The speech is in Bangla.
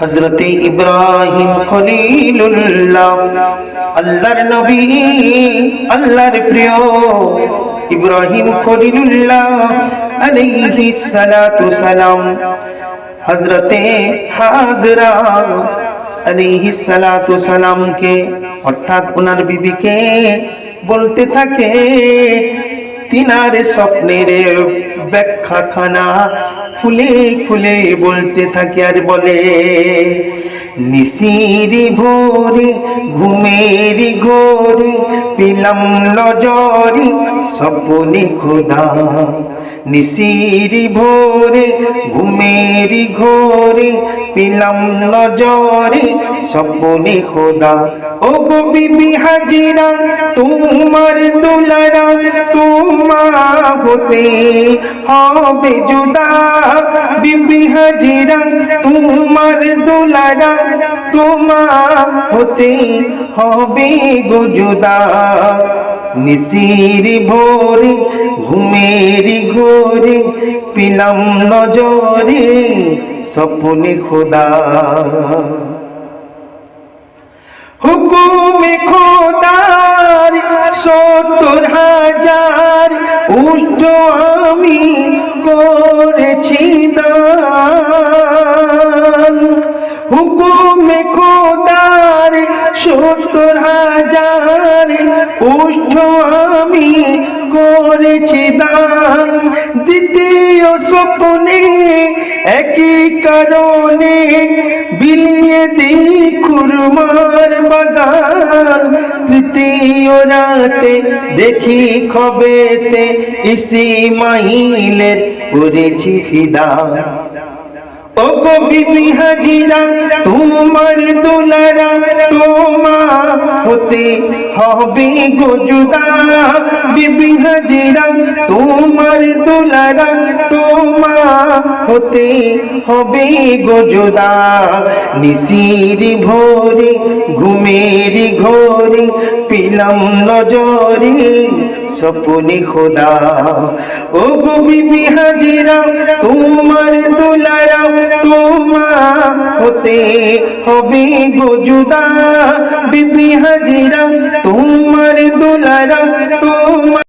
হযরতে ইব্রাহিম খলিলুল্লাহ, আল্লাহর নবী, আল্লাহর প্রিয় ইব্রাহিম খলিলুল্লাহ আলাইহিস সালাতু সালাম হযরতে হাজরা আলাইহিস সালাতু সালামকে অর্থাৎ ওনার বিবিকে বলতে থাকে, তিনার স্বপ্নের ব্যাখ্যাখানা খুলে খুলে বলতে থাকে আর বলে, নিশিরি ভোরে ঘুমের ঘোরে পেলাম নজরে স্বপ্নে খোদা, নিশিরি ভোরে ঘুমের ঘোরে পেলাম নজরে স্বপ্নে খোদা। ও গো বিবি হাজিরা তোমার দুলারা তোমা হতে হবে জুদা, বিবি হাজিরা তোমার দুলারা তোমা হতে হবে গো জুদা। নিশির ভোরে ঘুমের ঘোরে পেলাম নজরে স্বপ্নে খোদা। হুকুমে খোদার ৭০,০০০ উষ্ট আমি করেছি দান, হুকুমে খোদার ৭০,০০০ উষ্ট আমি করেছি দান। দ্বিতীয় স্বপ্নে একই কারণে বিলিয়ে দিই খুরমার বাগান, তৃতীয় রাতে দেখি খবেতে ইসমাইলের করেছি ফিদা। ও গো বিবি হাজিরা তোমার দুলারা তোমা হতে হবে গো জুদা, বিবি হাজিরা তোমার দুলারা তোমা হতে হবে গো জুদা। নিশির ভোরে ঘুমের ঘোরে পেলাম নজরে স্বপ্নে খোদা। ও গো বিবি হাজিরা তোমার দুলারা তোমা হতে হবে গো জুদা, বিবি হাজিরা তোমার দুলারা তোমা